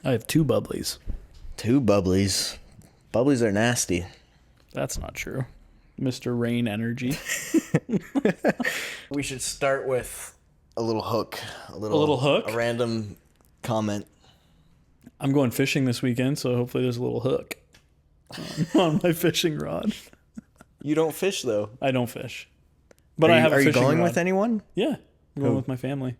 I have 2 bubblies. 2 bubblies. Bubblies are nasty. That's not true. Mr. Rain Energy. We should start with a little hook. A little hook? A random comment. I'm going fishing this weekend, so hopefully there's a little hook on my fishing rod. You don't fish, though. I don't fish. But I have a fishing rod. Are you going with anyone? Yeah. I'm going with my family.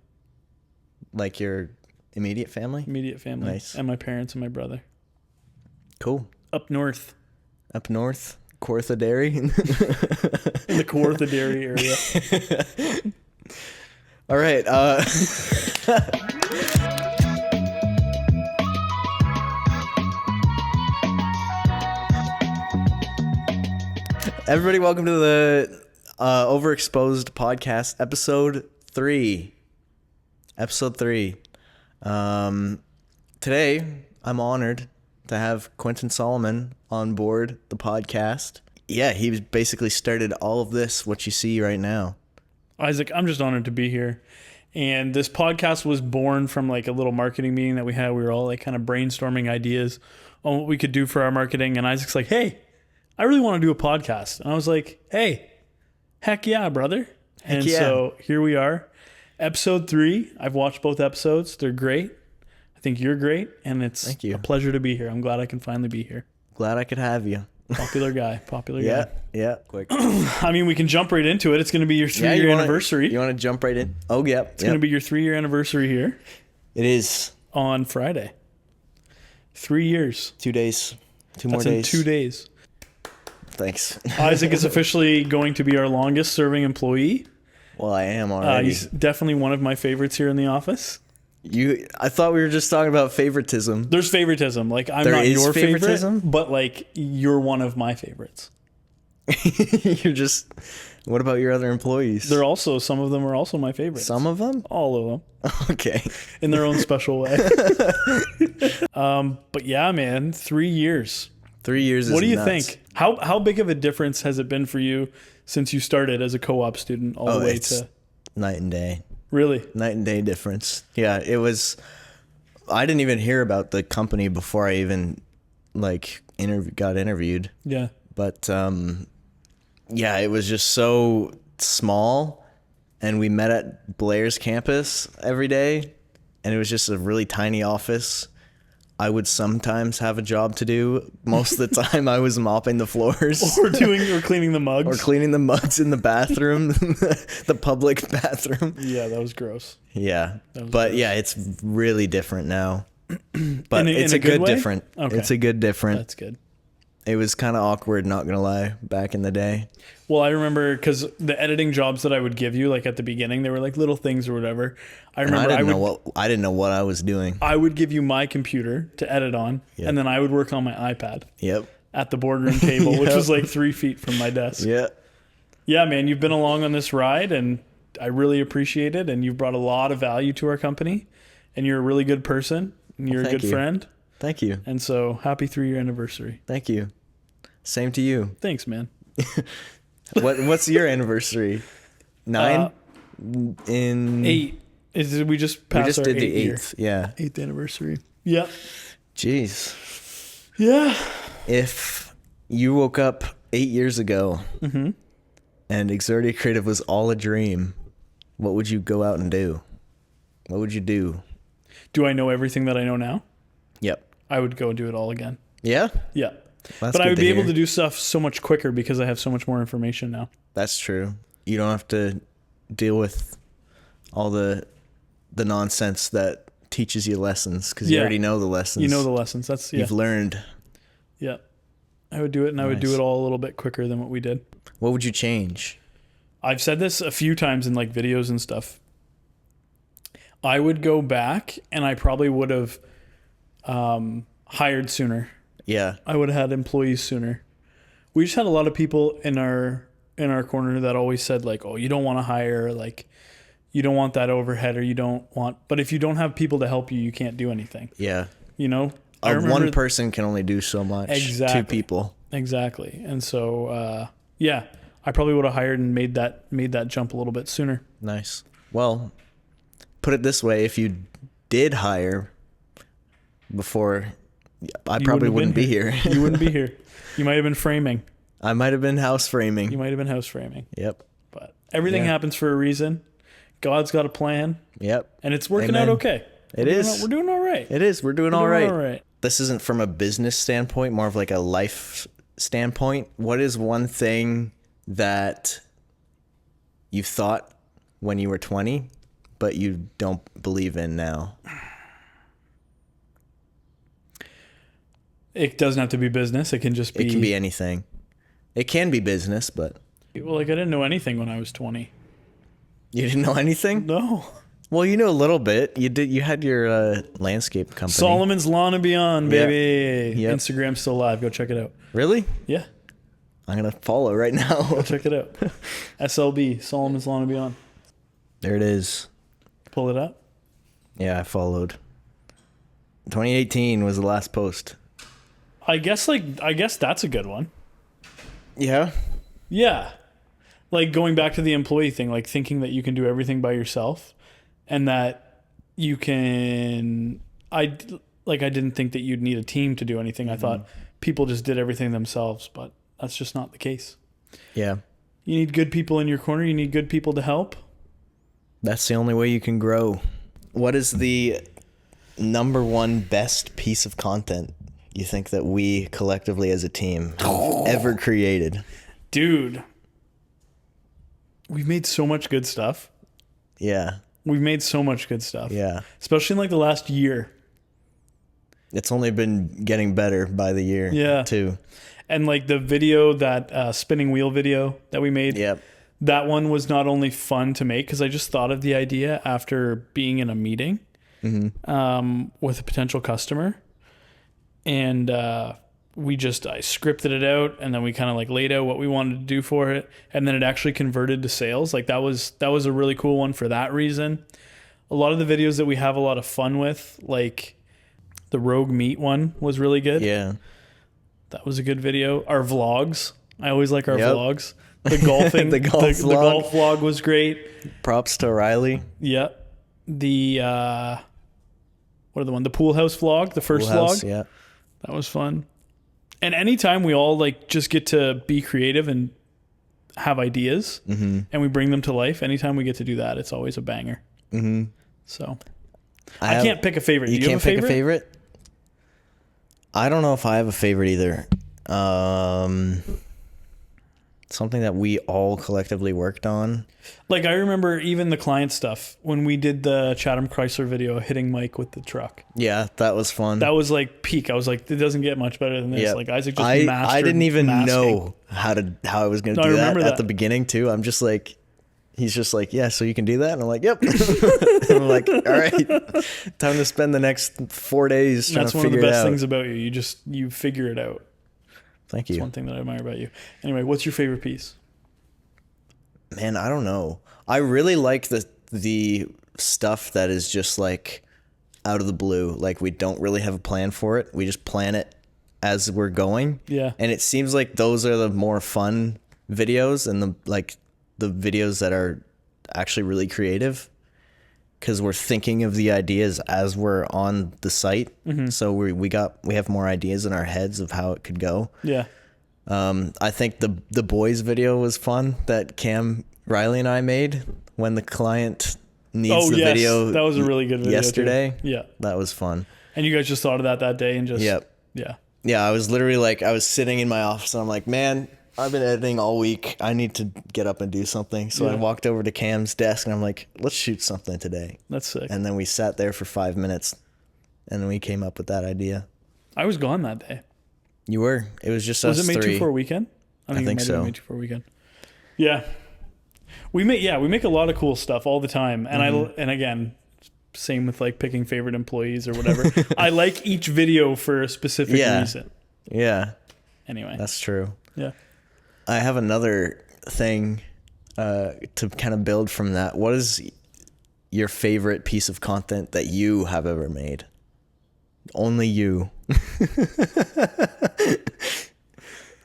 Like your immediate family? Immediate family. Nice. And my parents and my brother. Cool. Up north. Up north? Kawartha Dairy? In the Kawartha Dairy area. All right. Everybody, welcome to the Overexposed podcast, episode 3. Episode 3. Today, I'm honored to have Quentin Solomon on board the podcast. Yeah, he basically started all of this, what you see right now. Isaac, I'm just honored to be here. And this podcast was born from like a little marketing meeting that we had. We were all like kind of brainstorming ideas on what we could do for our marketing. And Isaac's like, hey, I really want to do a podcast. And I was like, hey, heck yeah, brother. And so here we are. Episode 3. I've watched both episodes. They're great. I think you're great. And it's a pleasure to be here. I'm glad I can finally be here. Glad I could have you. Popular guy. Yeah. Quick. I mean, we can jump right into it. It's going to be your 3-year anniversary. You want to jump right in? Oh, yeah. It's going to be your 3-year anniversary here. It is. On Friday. 3 years. 2 days. Two more days. That's in 2 days. Thanks. Isaac is officially going to be our longest serving employee. Well, I am already. He's definitely one of my favorites here in the office. I thought we were just talking about favoritism. There's favoritism. Like, I'm not your favorite, but like, you're one of my favorites. You're just... What about your other employees? Some of them are also my favorites. Some of them? All of them. Okay. In their own special way. But yeah, man, 3 years. 3 years is nuts. What do you think? How big of a difference has it been for you since you started as a co-op student all the way to... night and day. Really? Night and day difference. Yeah, it was... I didn't even hear about the company before I even, like, got interviewed. Yeah. But, yeah, it was just so small, and we met at Blair's campus every day, and it was just a really tiny office. I would sometimes have a job to do. Most of the time I was mopping the floors. Or cleaning the mugs. Or cleaning the mugs in the bathroom. The public bathroom. Yeah, that was gross. Yeah. But gross. Yeah, it's really different now. But it's a good different. Okay. It's a good different. That's good. It was kind of awkward, not going to lie, back in the day. Well, I remember because the editing jobs that I would give you, like at the beginning, they were like little things or whatever. I didn't know what I was doing. I would give you my computer to edit on, and then I would work on my iPad. Yep. At the boardroom table, which was like 3 feet from my desk. Yeah. Yeah, man, you've been along on this ride, and I really appreciate it. And you've brought a lot of value to our company, and you're a really good person, and you're a good friend. Thank you. And so, happy 3-year anniversary. Thank you. Same to you. Thanks, man. What's your anniversary? 9? 8. We just passed our 8th year. Yeah. 8th anniversary. Yep. Jeez. Yeah. If you woke up 8 years ago and Exordia Creative was all a dream, what would you go out and do? What would you do? Do I know everything that I know now? Yep. I would go and do it all again. Yeah? Yeah. But I would be able to do stuff so much quicker because I have so much more information now. That's true. You don't have to deal with all the nonsense that teaches you lessons because you already know the lessons. You know the lessons. You've learned. Yeah. I would do it, and I would do it all a little bit quicker than what we did. What would you change? I've said this a few times in like videos and stuff. I would go back, and I probably would have hired sooner. Yeah. I would have had employees sooner. We just had a lot of people in our corner that always said like, oh, you don't want to hire, like you don't want that overhead, or you don't want, but if you don't have people to help you, you can't do anything. Yeah. You know? One person can only do so much. Exactly. 2 people. Exactly. And so, yeah, I probably would have hired and made that jump a little bit sooner. Nice. Well, put it this way, if you did hire, before, I You probably wouldn't wouldn't be have here. You wouldn't be here. You might have been framing. I might have been house framing. You might have been house framing. Yep. But everything Yeah. happens for a reason. God's got a plan, Yep. and it's working out Amen. okay. We're doing all right. It is. We're doing We're all doing right. all right. This isn't from a business standpoint, more of like a life standpoint. What is one thing that you thought when you were 20, but you don't believe in now? It doesn't have to be business. It can just be. It can be anything. It can be business, but Well, like I didn't know anything when I was 20. you didn't know anything? No. Well, you know a little bit. You did. You had your landscape company. Solomon's Lawn and Beyond, Yep. baby. Yep. Instagram's still live. Go check it out. Really? Yeah. I'm gonna follow right now. Check it out. SLB, Solomon's Lawn and Beyond. There it is. Pull it up. Yeah, I followed. 2018 was the last post. I guess that's a good one. Yeah. Yeah. Like going back to the employee thing, like thinking that you can do everything by yourself and that you can I didn't think that you'd need a team to do anything. I thought people just did everything themselves, but that's just not the case. Yeah. You need good people in your corner, you need good people to help. That's the only way you can grow. What is the number one best piece of content you think that we collectively as a team have ever created? Dude, we've made so much good stuff. Yeah. We've made so much good stuff. Yeah. Especially in like the last year. It's only been getting better by the year. Yeah. Too. And like the video, that spinning wheel video that we made. Yep. That one was not only fun to make because I just thought of the idea after being in a meeting with a potential customer. And I scripted it out and then we kind of like laid out what we wanted to do for it. And then it actually converted to sales. Like that was a really cool one for that reason. A lot of the videos that we have a lot of fun with, like the Rogue Meat one was really good. Yeah. That was a good video. Our vlogs. I always like our Yep. vlogs. The golfing. The golf the golf vlog was great. Props to Riley. Yeah. The the pool house vlog, the first Pool House, vlog. yeah. That was fun. And anytime we all like just get to be creative and have ideas and we bring them to life, anytime we get to do that, it's always a banger. Mm-hmm. So I can't pick a favorite. You Do you can't have a pick a favorite? I don't know if I have a favorite either. Something that we all collectively worked on. Like I remember even the client stuff when we did the Chatham Chrysler video hitting Mike with the truck. Yeah, that was fun. That was like peak. I was like, it doesn't get much better than this. Yeah. Like Isaac just mastered I didn't even masking. know how I was going to do that at the beginning too. I'm just like, he's just like, yeah, so you can do that? And I'm like, yep. And I'm like, all right, time to spend the next 4 days trying to figure it out. That's one of the best things about you. You figure it out. Thank you. That's one thing that I admire about you. Anyway, what's your favorite piece? Man, I don't know. I really like the stuff that is just like out of the blue. Like we don't really have a plan for it. We just plan it as we're going. Yeah. And it seems like those are the more fun videos and the videos that are actually really creative because we're thinking of the ideas as we're on the site. Mm-hmm. So we have more ideas in our heads of how it could go. Yeah. I think the boys video was fun that Cam, Riley, and I made when the client needs the video. That was a really good video yesterday. Too. Yeah. That was fun. And you guys just thought of that day and just... Yep. Yeah. Yeah, I was literally like, I was sitting in my office and I'm like, man, I've been editing all week. I need to get up and do something. So I walked over to Cam's desk and I'm like, let's shoot something today. That's sick. And then we sat there for 5 minutes and then we came up with that idea. I was gone that day. You were. It was just us three. Was it May 2 for a weekend? I think so. May 2 for a weekend. Yeah. We make a lot of cool stuff all the time. And and again, same with like picking favorite employees or whatever. I like each video for a specific reason. Yeah. Anyway. That's true. Yeah. I have another thing to kind of build from that. What is your favorite piece of content that you have ever made? Only you.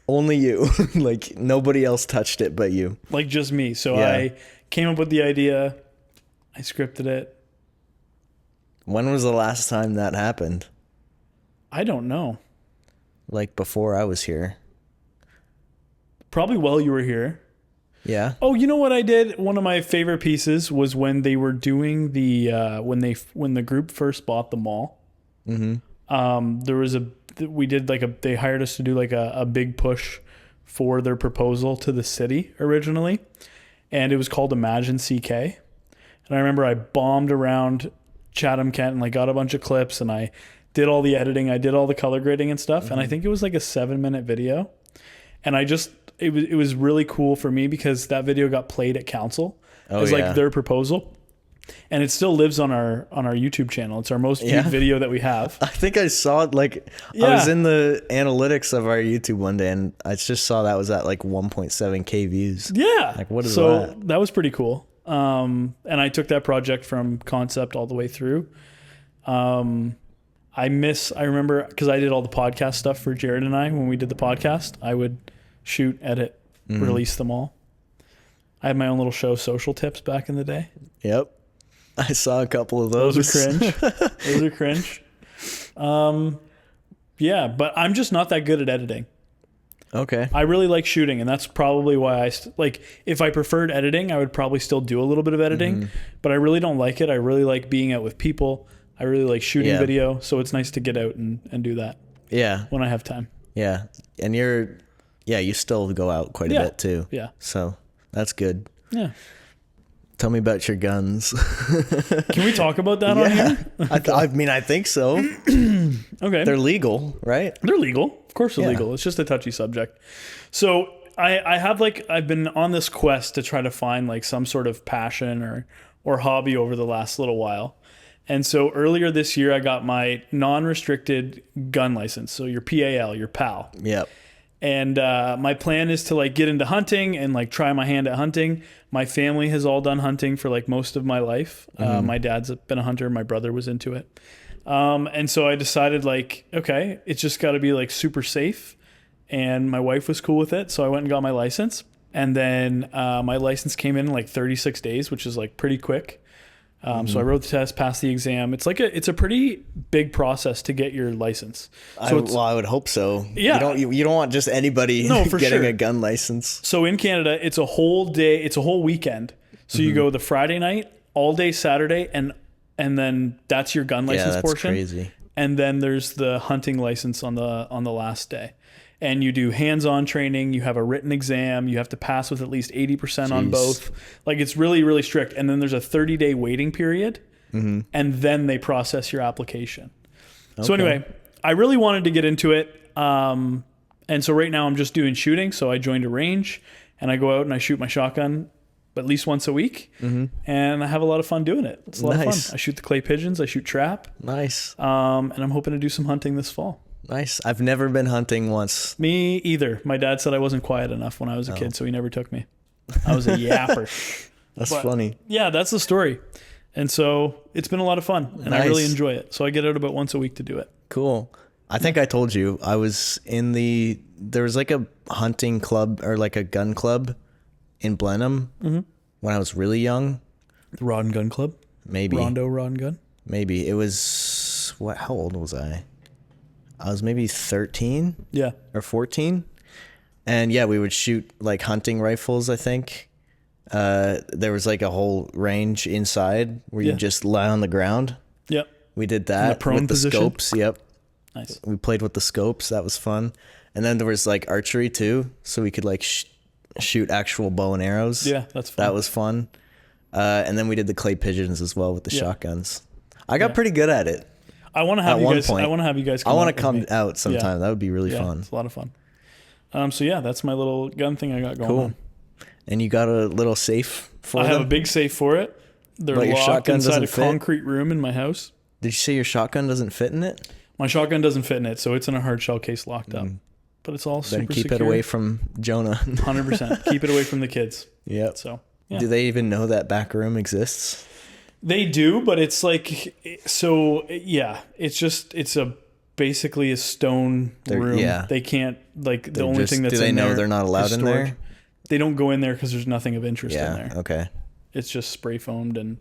Only you. Like nobody else touched it but you. Like just me. So I came up with the idea. I scripted it. When was the last time that happened? I don't know. Like before I was here. Probably while you were here. Yeah. Oh, you know what I did? One of my favorite pieces was when they were doing the when the group first bought the mall. There was they hired us to do like a big push for their proposal to the city originally, and it was called Imagine CK. And I remember I bombed around Chatham, Kent, and like got a bunch of clips, and I did all the editing, I did all the color grading and stuff, and I think it was like a 7-minute video, and it was really cool for me because that video got played at council as like their proposal, and it still lives on our YouTube channel. It's our most viewed video that we have. I think I saw it I was in the analytics of our YouTube one day, and I just saw that was at like 1.7K views. Yeah. Like, what is so that? That was pretty cool. And I took that project from concept all the way through. I remember because I did all the podcast stuff for Jared and I when we did the podcast. I would shoot, edit, release them all. I had my own little show, Social Tips, back in the day. Yep. I saw a couple of those. Those are cringe. Those are cringe. Yeah, but I'm just not that good at editing. Okay. I really like shooting, and that's probably why if I preferred editing, I would probably still do a little bit of editing, but I really don't like it. I really like being out with people. I really like shooting video, so it's nice to get out and do that. Yeah. When I have time. Yeah. And you still go out quite a bit too. Yeah. So that's good. Yeah. Tell me about your guns. Can we talk about that on here? I mean, I think so. Okay. They're legal, right? They're legal. Of course they're legal. It's just a touchy subject. So I've been on this quest to try to find like some sort of passion or hobby over the last little while. And so earlier this year, I got my non-restricted gun license. So your PAL, your PAL. Yep. And my plan is to like get into hunting and like try my hand at hunting. My family has all done hunting for like most of my life. My dad's been a hunter. My brother was into it. And so I decided like, okay, it's just got to be like super safe. And my wife was cool with it. So I went and got my license. And then my license came in like 36 days, which is like pretty quick. So I wrote the test, passed the exam. It's a pretty big process to get your license. So I would hope so. Yeah. You don't want just anybody getting a gun license. So in Canada, it's a whole day, it's a whole weekend. So you go the Friday night, all day Saturday, and then that's your gun license portion. Crazy. And then there's the hunting license on the last day. And you do hands-on training, you have a written exam, you have to pass with at least 80% on both. Like it's really, really strict. And then there's a 30-day waiting period, and then they process your application. Okay. So anyway, I really wanted to get into it. And so right now I'm just doing shooting. So I joined a range, and I go out and I shoot my shotgun at least once a week, and I have a lot of fun doing it. It's a lot of fun. I shoot the clay pigeons, I shoot trap. Nice. And I'm hoping to do some hunting this fall. Nice. I've never been hunting once. Me either. My dad said I wasn't quiet enough when I was a kid, so he never took me. I was a yapper. That's funny. Yeah, that's the story. And so it's been a lot of fun, and I really enjoy it. So I get out about once a week to do it. Cool. I think I told you I was there was like a hunting club or like a gun club in Blenheim when I was really young. The Rod and Gun Club? Maybe. Rondo Rod and Gun? Maybe. It was, how old was I? I was maybe 13 or 14. And yeah, we would shoot like hunting rifles, I think. There was like a whole range inside where you just lie on the ground. Yep. We did that with the scopes. Yep. Nice. We played with the scopes. That was fun. And then there was like archery too. So we could like shoot actual bow and arrows. Yeah, that's fun. That was fun. And then we did the clay pigeons as well with the shotguns. I got pretty good at it. I want to have you guys. I want to have you guys. I want to come out sometime. That would be really fun. It's a lot of fun. So yeah, that's my little gun thing I got going on. And you got a little safe for them? I have a big safe for it. They're locked inside a concrete room in my house. Did you say your shotgun doesn't fit in it? My shotgun doesn't fit in it, so it's in a hard shell case locked up. But it's all super keep secure. It away from Jonah. 100%. Keep it away from the kids. Yep. So yeah. Do they even know that back room exists? They do, but it's like, so yeah, it's basically a stone room. Yeah. They can't, like, the only thing that's in there. Do they know they're not allowed in there? They don't go in there because there's nothing of interest in there. Okay. It's just spray foamed and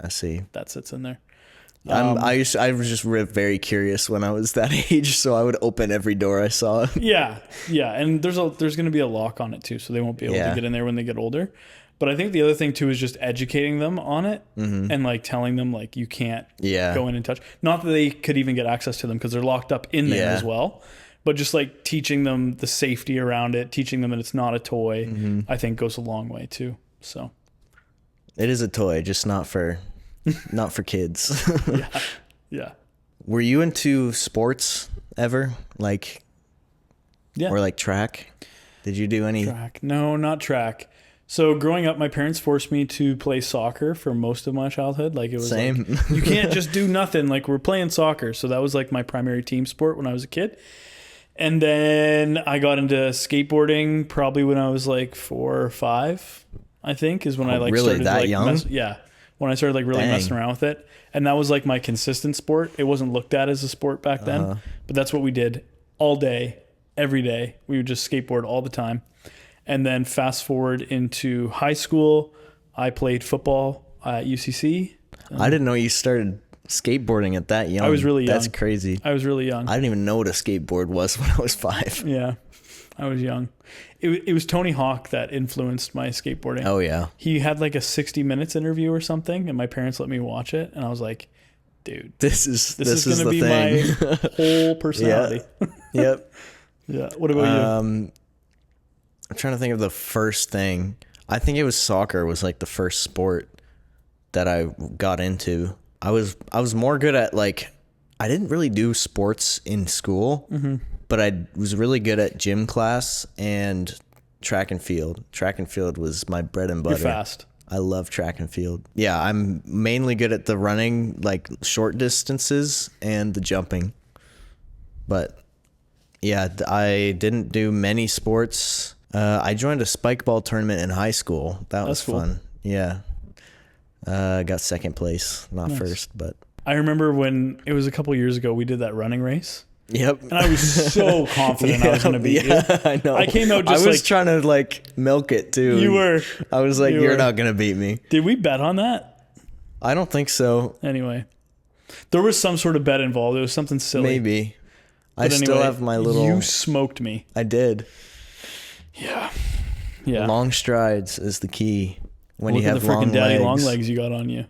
I see. That sits in there. I was just very curious when I was that age, so I would open every door I saw. Yeah, and there's going to be a lock on it too, so they won't be able to get in there when they get older. But I think the other thing too is just educating them on it and like telling them like you can't go in and touch. Not that they could even get access to them because they're locked up in there as well. But just like teaching them the safety around it, teaching them that it's not a toy, I think goes a long way too. So it is a toy, just not for kids. Yeah. Were you into sports ever? Like, or like track? Did you do any track? No, not track. So growing up, my parents forced me to play soccer for most of my childhood. Like it was same. Like, you can't just do nothing. Like we're playing soccer. So that was like my primary team sport when I was a kid. And then I got into skateboarding probably when I was like 4 or 5, I think, is when I like really started that like young? When I started like really messing around with it. And that was like my consistent sport. It wasn't looked at as a sport back then, but that's what we did all day, every day. We would just skateboard all the time. And then fast forward into high school, I played football at UCC. I didn't know you started skateboarding at that young. I was really young. That's crazy. I was really young. I didn't even know what a skateboard was when I was 5. Yeah, I was young. It was Tony Hawk that influenced my skateboarding. Oh, yeah. He had like a 60 Minutes interview or something, and my parents let me watch it. And I is like, dude, this is going to be thing. my whole personality. Yep. Yeah. What about you? I'm trying to think of the first thing. I think it was soccer was like the first sport that I got into. I was more good at like, I didn't really do sports in school, but I was really good at gym class and track and field. Track and field was my bread and butter. You're fast. I love track and field. Yeah, I'm mainly good at the running, like short distances and the jumping. But yeah, I didn't do many sports. I joined a spike ball tournament in high school. That was fun. Yeah. Got second place, not first, but I remember when it was a couple years ago, we did that running race. Yep. And I was so confident I was going to beat you. I know. I came out just I was trying to like milk it too. You were. I was like, you're not going to beat me. Did we bet on that? I don't think so. Anyway, there was some sort of bet involved. It was something silly. Maybe. I still have my little. You smoked me. I did. Yeah. Long strides is the key when Look you have at the long freaking daddy legs. long legs you got on you.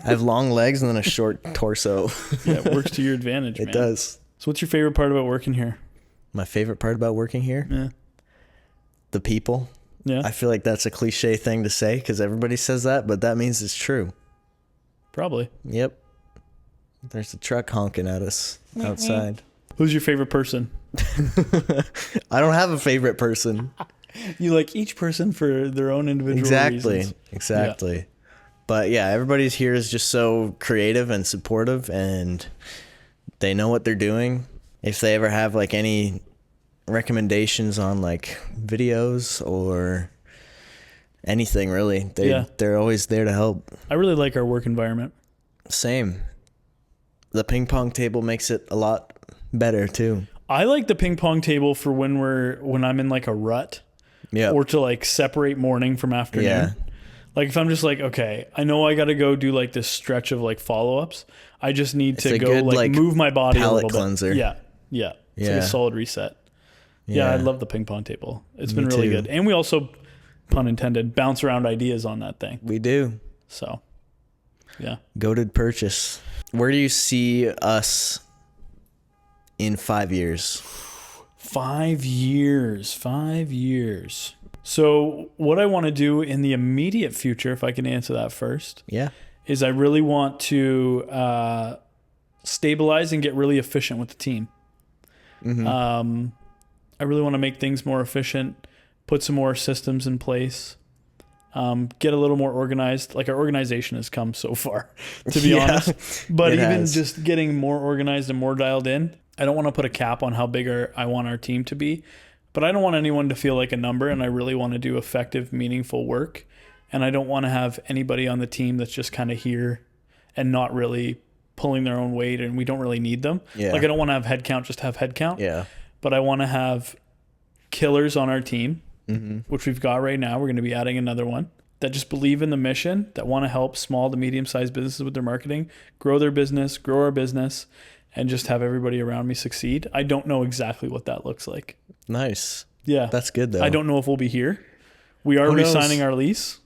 I have long legs and then a short torso. Yeah, it works to your advantage, man. It does. So what's your favorite part about working here? My favorite part about working here? Yeah. The people. Yeah. I feel like that's a cliche thing to say because everybody says that, but that means it's true. Probably. Yep. There's a truck honking at us outside. Who's your favorite person? I don't have a favorite person. You like each person for their own individual reasons. Exactly. Yeah. But yeah, everybody's here is just so creative and supportive, and they know what they're doing. If they ever have like any recommendations on like videos or anything really, they're always there to help. I really like our work environment. Same. The ping pong table makes it a lot better too. I like the ping pong table for when I'm in like a rut. Yeah. Or to like separate morning from afternoon. Yeah. Like if I'm just like, okay, I know I got to go do like this stretch of like follow-ups. I just need to go like move my body a little cleanser. bit. Yeah. It's like a solid reset. Yeah, I love the ping pong table. It's been really good. And we also, pun intended, bounce around ideas on that thing. We do. So, yeah. Goated purchase. Where do you see us in 5 years? 5 years. So what I want to do in the immediate future, if I can answer that first, is I really want to stabilize and get really efficient with the team. Mm-hmm. I really want to make things more efficient, put some more systems in place, get a little more organized. Like our organization has come so far, to be honest. But even just getting more organized and more dialed in, I don't want to put a cap on how big I want our team to be, but I don't want anyone to feel like a number, and I really want to do effective, meaningful work. And I don't want to have anybody on the team that's just kind of here and not really pulling their own weight, and we don't really need them. Yeah. Like I don't want to have head count, just have head count. Yeah. But I want to have killers on our team, which we've got right now. We're going to be adding another one. that just believe in the mission, that want to help small to medium-sized businesses with their marketing, grow their business, grow our business, and just have everybody around me succeed. I don't know exactly what that looks like. Nice. Yeah. That's good, though. I don't know if we'll be here. We are re-signing our lease.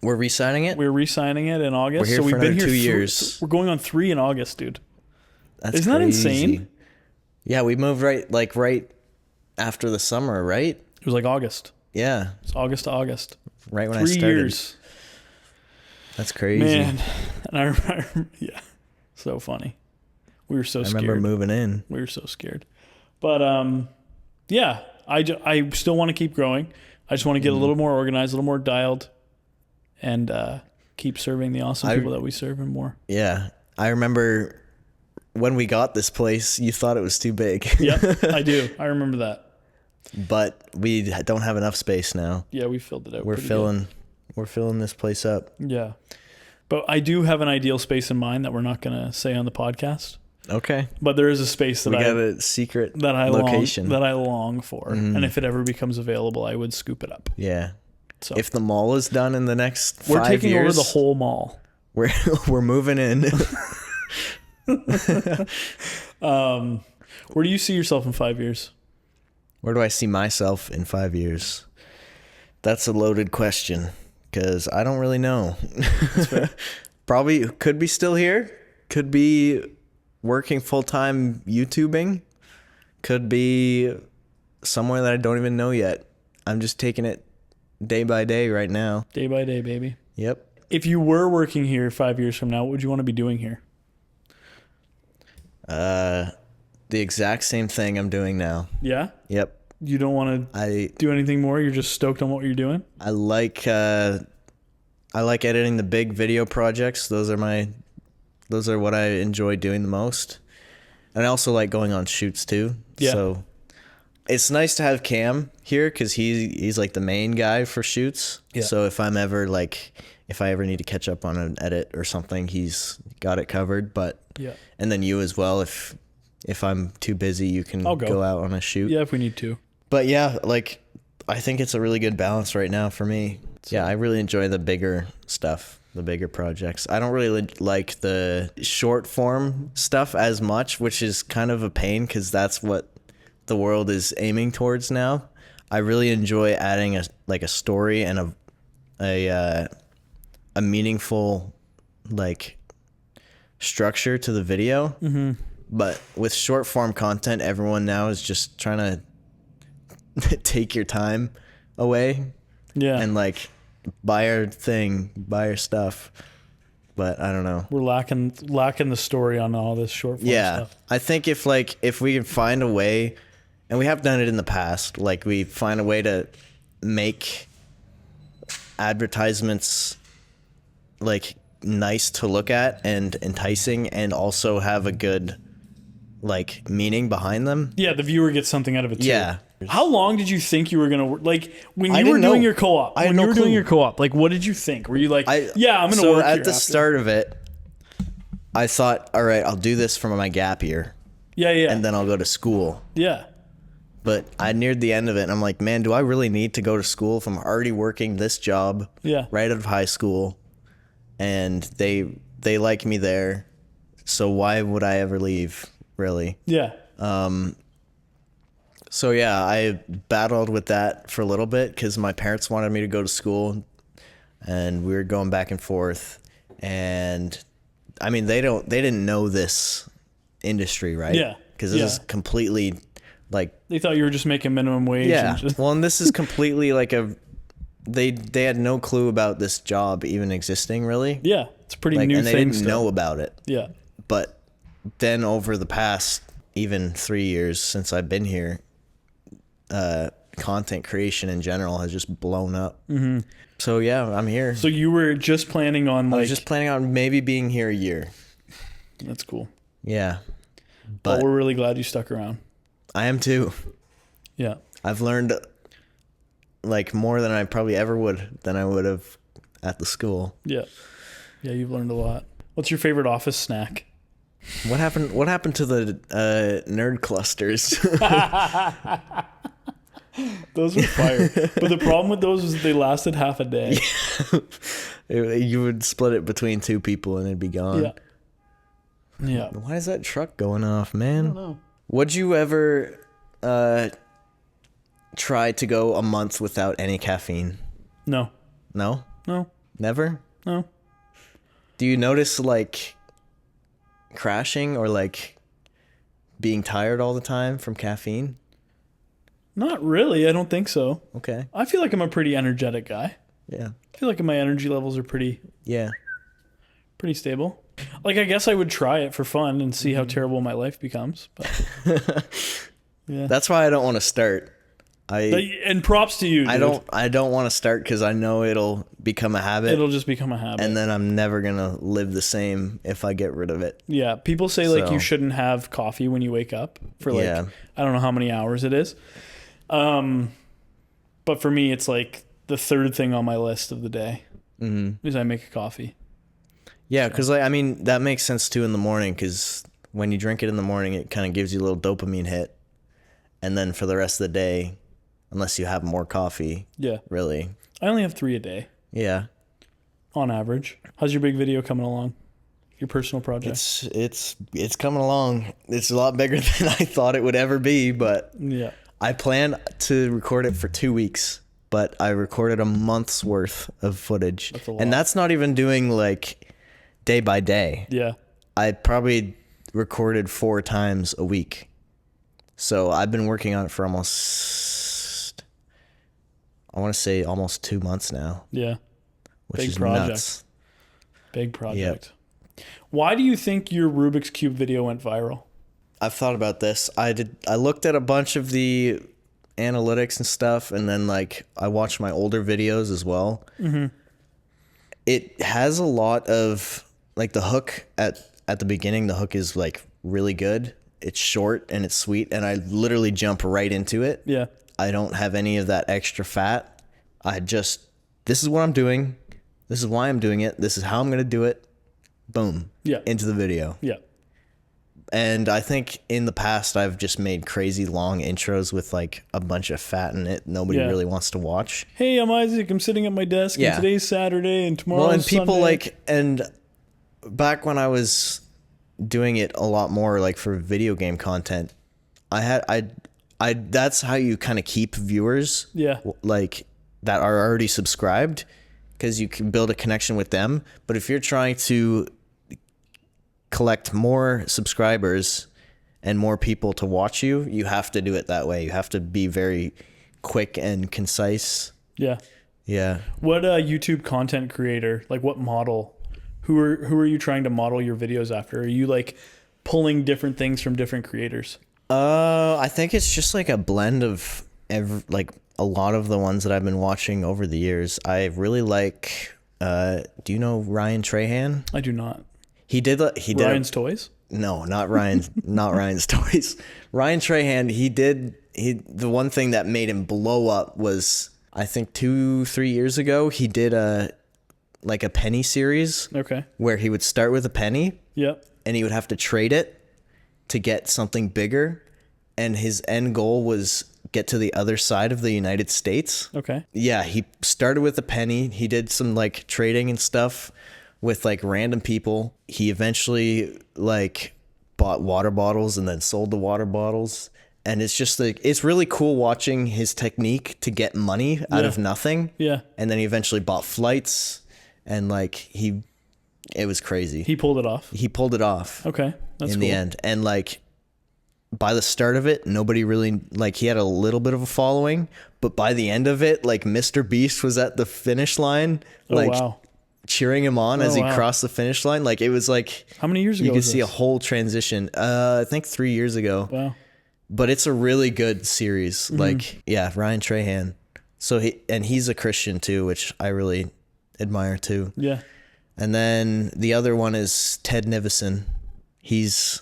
We're re-signing it? We're re-signing it in August. We're here for another 2 years. We're going on 3 in August, dude. That's Isn't that insane? Yeah, we moved right after the summer, right? It was like August. Yeah. It's August to August. Right when I started. 3 years. That's crazy. Man. And I remember, yeah. So funny. We were so scared. I remember moving in. We were so scared. But, yeah, I still want to keep growing. I just want to get a little more organized, a little more dialed, and keep serving the awesome people that we serve and more. Yeah. I remember when we got this place, you thought it was too big. Yep, I do. I remember that. But we don't have enough space now. Yeah, we filled it out. We're filling this place up. Yeah. But I do have an ideal space in mind that we're not going to say on the podcast. Okay. But there is a space that we got a secret location that I long for. And if it ever becomes available, I would scoop it up. Yeah. So if the mall is done in the next 5 years, we're taking over the whole mall. We're moving in. Where do you see yourself in 5 years? Where do I see myself in 5 years? That's a loaded question because I don't really know. That's fair. Probably could be still here. Could be working full-time YouTubing. Could be somewhere that I don't even know yet. I'm just taking it day by day right now. Day by day, baby. Yep. If you were working here 5 years from now, what would you want to be doing here? The exact same thing I'm doing now. Yeah? Yep. You don't want to do anything more? You're just stoked on what you're doing? I like editing the big video projects. Those are what I enjoy doing the most. And I also like going on shoots too. Yeah. So it's nice to have Cam here because he's like the main guy for shoots. Yeah. So if I ever need to catch up on an edit or something, he's got it covered. But yeah. And then you as well. If I'm too busy, you can go out on a shoot. Yeah, if we need to. But yeah, like I think it's a really good balance right now for me. Yeah, I really enjoy the bigger stuff, the bigger projects. I don't really like the short form stuff as much, which is kind of a pain because that's what the world is aiming towards now. I really enjoy adding a story and a meaningful like structure to the video. Mm-hmm. But with short form content, everyone now is just trying to take your time away. Yeah. And like buy our stuff. But I don't know. We're lacking the story on all this short form stuff. I think if we can find a way, and we have done it in the past, like we find a way to make advertisements like nice to look at and enticing and also have a good like meaning behind them. Yeah, the viewer gets something out of it too. Yeah. How long did you think you were going to work? Like when you were doing your co-op, like what did you think? Were you like, I'm going to work here at the start of it, I thought, all right, I'll do this for my gap year. Yeah. And then I'll go to school. Yeah. But I neared the end of it and I'm like, man, do I really need to go to school if I'm already working this job right out of high school and they like me there. So why would I ever leave, really? Yeah. So yeah, I battled with that for a little bit because my parents wanted me to go to school and we were going back and forth. And I mean, they didn't know this industry, right? Yeah. Because this is completely like, they thought you were just making minimum wage. Yeah. Well, and this is completely like they had no clue about this job even existing, really. Yeah. It's a pretty new thing. And they didn't know about it. Yeah. But then over the past even 3 years since I've been here, content creation in general has just blown up. Mm-hmm. So yeah, I'm here. So you were just planning on I was just planning on maybe being here a year. That's cool. Yeah. But we're really glad you stuck around. I am too. Yeah. I've learned like more than I probably ever would have at the school. Yeah. Yeah, you've learned a lot. What's your favorite office snack? What happened to the nerd clusters? Those were fire. But the problem with those was they lasted half a day. You would split it between two people and it'd be gone. Yeah. Yeah. Why is that truck going off, I man? don't know. Would you ever try to go a month without any caffeine? No. No? No. Never? No. Do you notice like crashing or like being tired all the time from caffeine? Not really. I don't think so. Okay. I feel like I'm a pretty energetic guy. Yeah. I feel like my energy levels are pretty Yeah. stable. Like, I guess I would try it for fun and see how terrible my life becomes. But yeah. That's why I don't want to start. And props to you, dude. I don't want to start because I know it'll become a habit. It'll just become a habit. And then I'm never gonna live the same if I get rid of it. Yeah. People say like So- you shouldn't have coffee when you wake up for like Yeah. I don't know how many hours it is. But for me it's like the third thing on my list of the day is I make a coffee. Yeah, because I mean that makes sense too in the morning. Because when you drink it in the morning, it kind of gives you a little dopamine hit, and then for the rest of the day, unless you have more coffee, Yeah. really, I only have 3 a day yeah, on average. How's your big video coming along? Your personal project? it's coming along. It's a lot bigger than I thought it would ever be, but Yeah. I plan to record it for 2 weeks. But I recorded a month's worth of footage, That's a lot. and that's not even doing like day by day. Yeah. I probably recorded 4 times a week. So I've been working on it for almost 2 months now, Yeah. which Big is project. nuts. Big project. Why do you think your Rubik's Cube video went viral? I've thought about this. I looked at a bunch of the analytics and stuff, and then like I watched my older videos as well. Mm-hmm. It has a lot of like the hook at the beginning. The hook is like really good. It's short and it's sweet, and I literally jump right into it. Yeah. I don't have any of that extra fat. This is what I'm doing. This is why I'm doing it. This is how I'm going to do it. Boom. Yeah. Into the video. Yeah. And I think in the past, I've just made crazy long intros with like a bunch of fat in it. Nobody Yeah. really wants to watch. Hey, I'm Isaac. I'm sitting at my desk. Yeah. And today's Saturday and tomorrow's Well, and people Sunday. and back when I was doing it a lot more like for video game content, that's how you kind of keep viewers. Yeah. Like that are already subscribed, because you can build a connection with them. But if you're trying to collect more subscribers and more people to watch you, you have to do it that way. You have to be very quick and concise. Yeah. Yeah. What YouTube content creator, like what model, who are you trying to model your videos after? Are you like pulling different things from different creators? I think it's just like a blend of like a lot of the ones that I've been watching over the years. I really like, do you know Ryan Trahan? I do not. He did Ryan's Toys? No, not Ryan's, not Ryan's Toys. Ryan Trahan, the one thing that made him blow up was, I think 2-3 years ago, he did a penny series. Okay. Where he would start with a penny. Yep. And he would have to trade it to get something bigger. And his end goal was get to the other side of the United States. Okay. Yeah, he started with a penny. He did some like trading and stuff with like random people. He eventually like bought water bottles and then sold the water bottles. And it's just like, it's really cool watching his technique to get money out of nothing. Yeah. And then he eventually bought flights, and like it was crazy. He pulled it off. He pulled it off. Okay. That's in cool. the end. And like by the start of it, nobody really, like, he had a little bit of a following, but by the end of it, like Mr. Beast was at the finish line, like wow. cheering him on as he crossed the finish line. Like it was like, how many years ago you could was see a this? whole transition. I think 3 years ago. Wow. But it's a really good series. Like, yeah, Ryan Trahan. So he's a Christian too, which I really admire too. Yeah. And then the other one is Ted Nivison. He's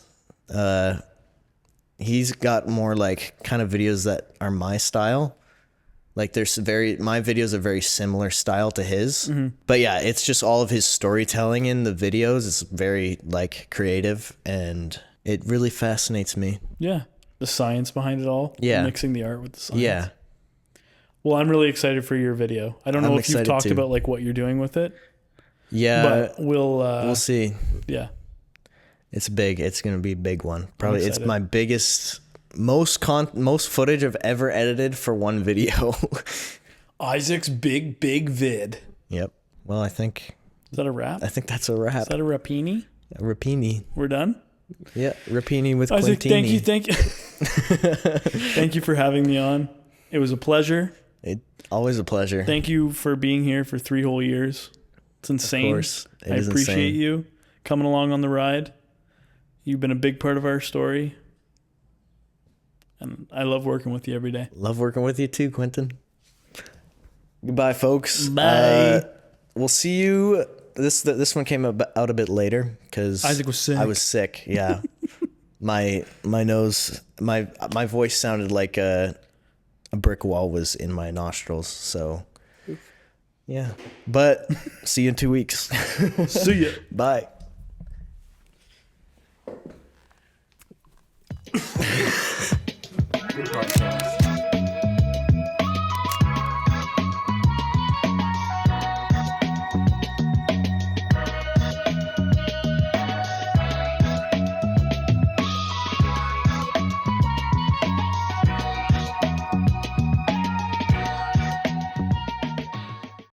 got more like kind of videos that are my style. Like my videos are very similar style to his. But yeah, it's just all of his storytelling in the videos is very like creative, and it really fascinates me. Yeah. The science behind it all. Yeah. Mixing the art with the science. Yeah. Well, I'm really excited for your video. I don't know I'm if you've excited talked too. about like what you're doing with it, Yeah, but we'll see. Yeah. It's big. It's gonna be a big one. Probably it's excited. my biggest, most footage I've ever edited for one video. Isaac's big vid. Yep. Well, I think Is that a wrap? that's a wrap. Is that a rapini? Rapini. We're done? Yeah, Rapini with Isaac, Quentini. thank you. Thank you for having me on. It was a pleasure. Always a pleasure. Thank you for being here for 3 whole years. It's insane. Of course. It I is appreciate insane. you coming along on the ride. You've been a big part of our story. And I love working with you every day. Love working with you too, Quentin. Goodbye, folks. Bye. We'll see you. This one came out a bit later because Isaac was sick. I was sick. Yeah, my nose, my voice sounded like a brick wall was in my nostrils. So, yeah. But see you in 2 weeks. See ya. Bye. Good podcast.